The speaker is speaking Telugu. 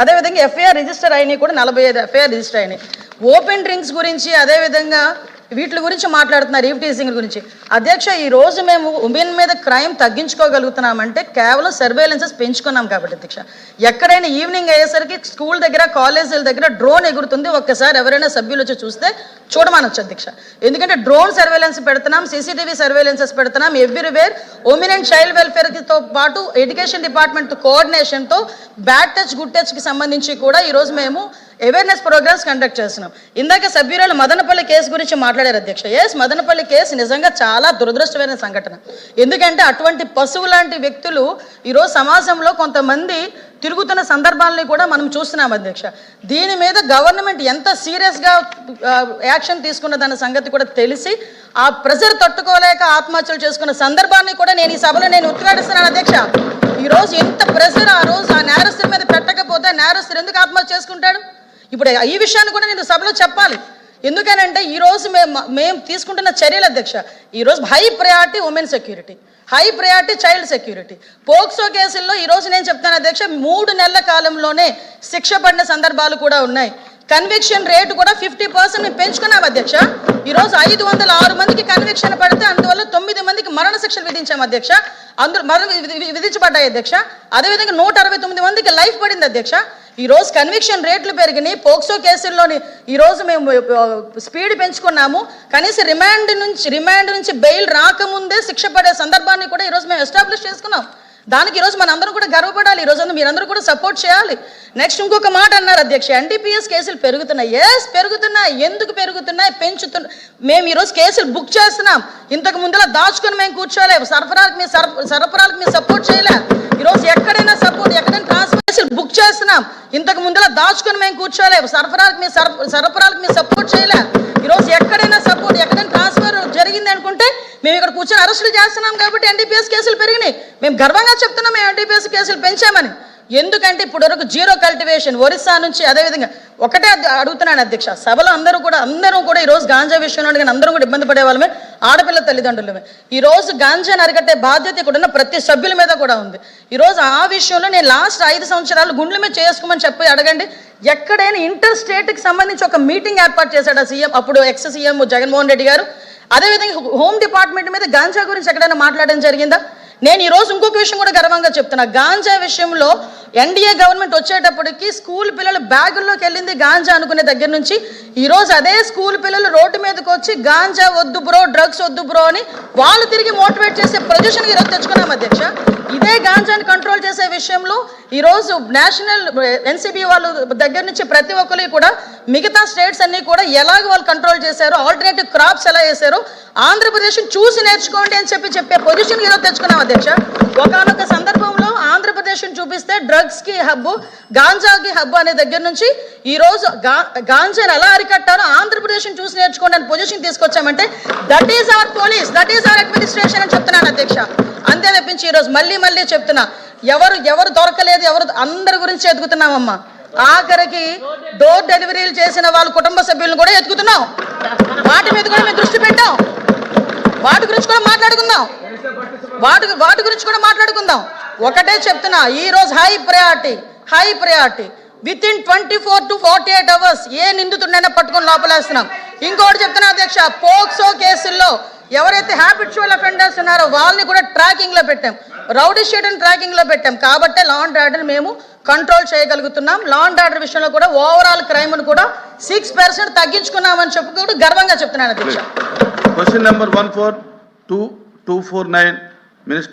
అదే విధంగా ఎఫ్ఐఆర్ రిజిస్టర్ అయినాయి కూడా 45 ఎఫ్ఐఆర్ రిజిస్టర్ అయినాయి. ఓపెన్ డ్రింక్స్ గురించి అదే విధంగా వీటి గురించి మాట్లాడుతున్నారు, ఈవ్ టీజింగ్ గురించి. అధ్యక్ష, ఈ రోజు మేము ఉమెన్ మీద క్రైమ్ తగ్గించుకోగలుగుతున్నామంటే కేవలం సర్వేలెన్సెస్ పెంచుకున్నాం కాబట్టి అధ్యక్ష. ఎక్కడైనా ఈవినింగ్ అయ్యేసరికి స్కూల్ దగ్గర కాలేజీల దగ్గర డ్రోన్ ఎగురుతుంది, ఒక్కసారి ఎవరైనా సభ్యులు వచ్చి చూస్తే చూడమనొచ్చు అధ్యక్ష. ఎందుకంటే డ్రోన్ సర్వేలెన్స్ పెడుతున్నాం, సీసీటీవీ సర్వేలెన్సెస్ పెడుతున్నాం ఎవ్రీవేర్. ఉమెన్ అండ్ చైల్డ్ వెల్ఫేర్తో పాటు ఎడ్యుకేషన్ డిపార్ట్మెంట్ కోఆర్డినేషన్తో బ్యాడ్ టచ్ గుడ్ టచ్కి సంబంధించి కూడా ఈరోజు మేము అవేర్నెస్ ప్రోగ్రామ్స్ కండక్ట్ చేస్తున్నాం. ఇందాక సభ్యురాలు మదనపల్లి కేసు గురించి మాట్లాడారు అధ్యక్ష. మదనపల్లి కేసు నిజంగా చాలా దురదృష్టమైన సంఘటన. ఎందుకంటే అటువంటి పశువు లాంటి వ్యక్తులు ఈరోజు సమాజంలో కొంతమంది తిరుగుతున్న సందర్భాలని కూడా మనం చూస్తున్నాం అధ్యక్ష. దీని మీద గవర్నమెంట్ ఎంత సీరియస్గా యాక్షన్ తీసుకున్నదన్న సంగతి కూడా తెలిసి ఆ ప్రెజర్ తట్టుకోలేక ఆత్మహత్యలు చేసుకున్న సందర్భాన్ని కూడా నేను ఈ సభలో ఉద్ఘాటిస్తున్నాను అధ్యక్ష. ఈరోజు ఎంత ప్రెజర్ ఆ రోజు ఆ నేరస్తుల మీద పెట్టకపోతే నేరస్తులు ఎందుకు ఆత్మహత్య చేసుకుంటాడు? ఇప్పుడు ఈ విషయాన్ని కూడా నేను సభలో చెప్పాలి. ఎందుకనంటే ఈరోజు మేము తీసుకుంటున్న చర్యలు అధ్యక్ష, ఈరోజు high priority women security, high priority child security. POCSO కేసుల్లో ఈరోజు నేను చెప్తాను అధ్యక్ష, 3 నెలల కాలంలోనే శిక్ష పడిన సందర్భాలు కూడా ఉన్నాయి. కన్విక్షన్ రేటు కూడా 50% మేము పెంచుకున్నాం అధ్యక్ష. ఈరోజు 506 మందికి కన్విక్షన్ పడితే అందువల్ల 9 మందికి మరణ శిక్షలు విధించాం అధ్యక్ష. అందరూ విధించబడ్డాయి అధ్యక్ష. అదేవిధంగా 169 మందికి లైఫ్ పడింది అధ్యక్ష. ఈరోజు కన్విక్షన్ రేట్లు పెరిగినాయి. పోక్సో కేసుల్లోని ఈరోజు మేము స్పీడ్ పెంచుకున్నాము. కనీసం రిమాండ్ నుంచి బెయిల్ రాకముందే శిక్ష పడే సందర్భాన్ని కూడా ఈరోజు మేము ఎస్టాబ్లిష్ చేసుకున్నాం. దానికి ఈరోజు మనందరం కూడా గర్వపడాలి. ఈరోజు మీరందరూ కూడా సపోర్ట్ చేయాలి. నెక్స్ట్ ఇంకొక మాట అన్నారు అధ్యక్ష, ఎన్డీపీఎస్ కేసులు పెరుగుతున్నాయి. పెరుగుతున్నాయి. ఎందుకు పెరుగుతున్నాయి? మేము ఈరోజు కేసులు బుక్ చేస్తున్నాం. ఇంతకు ముందులా దాచుకొని మేము కూర్చోలే, సరఫరాలకు మేము సపోర్ట్ చేయలే. ఈరోజు ఎక్కడైనా ట్రాన్స్ఫర్ కేసులు బుక్ చేస్తున్నాం. ఇంతకు ముందులా దాచుకొని మేము కూర్చోలే, సరఫరాలకు మేము సపోర్ట్ చేయలే. ఈరోజు ఎక్కడైనా ట్రాన్స్ఫర్ జరిగింది అనుకుంటే మేము ఇక్కడ కూర్చొని అరెస్టులు చేస్తున్నాం కాబట్టి ఎన్డీపీఎస్ కేసులు పెరిగినాయి. మేము గర్వంగా చెప్తున్నాం మేము ఎన్డీపీఎస్ కేసులు పెంచామని. ఎందుకంటే ఇప్పుడు వరకు జీరో కల్టివేషన్ ఒరిస్సా నుంచి అదేవిధంగా ఒకటే అడుగుతున్నాను అధ్యక్ష, సభలో అందరూ కూడా ఈరోజు గాంజా విషయంలో కానీ అందరూ కూడా ఇబ్బంది పడే వాళ్ళమే, ఆడపిల్ల తల్లిదండ్రులమే. ఈరోజు గాంజాను అరికట్టే బాధ్యత ఇక్కడ ఉన్న ప్రతి సభ్యుల మీద కూడా ఉంది. ఈరోజు ఆ విషయంలో నేను లాస్ట్ 5 సంవత్సరాలు గుండెల మీద చేసుకోమని చెప్పి అడగండి. ఎక్కడైనా ఇంటర్ స్టేట్కి సంబంధించి ఒక మీటింగ్ ఏర్పాటు చేశాడు ఆ సీఎం, అప్పుడు ఎక్స్ సీఎం జగన్మోహన్ రెడ్డి గారు. అదేవిధంగా హోమ్ డిపార్ట్మెంట్ మీద గాంజా గురించి ఎక్కడైనా మాట్లాడడం జరిగిందా? నేను ఈరోజు ఇంకొక విషయం కూడా గర్వంగా చెప్తున్నా. గాంజా విషయంలో ఎన్డీఏ గవర్నమెంట్ వచ్చేటప్పటికి స్కూల్ పిల్లలు బ్యాగుల్లోకి వెళ్ళింది గాంజా అనుకునే దగ్గర నుంచి ఈరోజు అదే స్కూల్ పిల్లలు రోడ్డు మీదకి వచ్చి గాంజా వద్దు బ్రో, డ్రగ్స్ వద్దు బ్రో అని వాళ్ళు తిరిగి మోటివేట్ చేసే పొజిషన్కి ఈరోజు తెచ్చుకున్నాం అధ్యక్ష. ఇదే గాంజాని కంట్రోల్ చేసే విషయంలో ఈరోజు నేషనల్ ఎన్సీబీ వాళ్ళ దగ్గర నుంచి ప్రతి ఒక్కరికి కూడా మిగతా స్టేట్స్ అన్నీ కూడా ఎలాగ వాళ్ళు కంట్రోల్ చేశారో, ఆల్టర్నేటివ్ క్రాప్స్ ఎలా వేశారో ఆంధ్రప్రదేశ్ చూసి నేర్చుకోండి అని చెప్పే పొజిషన్ ఈరోజు తెచ్చుకున్నాం అధ్యక్ష. ఒకనొక సందర్భంలో ఆంధ్రప్రదేశ్ని చూపిస్తే డ్రగ్స్కి హబ్బు, గాంజాకి హబ్బు అనే దగ్గర నుంచి ఈరోజు గాంజాని ఎలా అరికట్టారో ఆంధ్రప్రదేశ్ని చూసి నేర్చుకోండి అని పొజిషన్ తీసుకొచ్చామంటే that is our police, that is our administration అని చెప్తున్నాను అధ్యక్ష. అంతే తప్పించి ఈరోజు మళ్ళీ చెప్తున్నా, ఎవరు దొరకలేదు, అందరి గురించి ఎదుగుతున్నామమ్మా. ఆఖరికి డోర్ డెలివరీలు చేసిన వాళ్ళ కుటుంబ సభ్యులను కూడా ఎత్తుకుతున్నాం. వాటి మీద కూడా మేము దృష్టి పెట్టాం. వాటి గురించి కూడా మాట్లాడుకుందాం. ఒకటే చెప్తున్నా, ఈరోజు high priority with in 24 to 48 hours ఏ నిందితుడినైనా పట్టుకొని లోపలేస్తున్నాం. ఇంకోటి చెప్తున్నా అధ్యక్ష, పోక్సో కేసుల్లో ఎవరైతే హ్యాబిచువల్ అఫెండర్స్ ఉన్నారో వాళ్ళని కూడా ట్రాకింగ్లో పెట్టాం, రౌడీ షీట్ని ట్రాకింగ్లో పెట్టాం. కాబట్టే లా అండ్ ఆర్డర్ మేము కంట్రోల్ చేయగలుగుతున్నాం. లా అండ్ ఆర్డర్ విషయంలో కూడా ఓవరాల్ క్రైమ్ను కూడా 6% తగ్గించుకున్నామని చెప్పి కూడా గర్వంగా చెప్తున్నాను అధ్యక్ష. Question number 14249 minister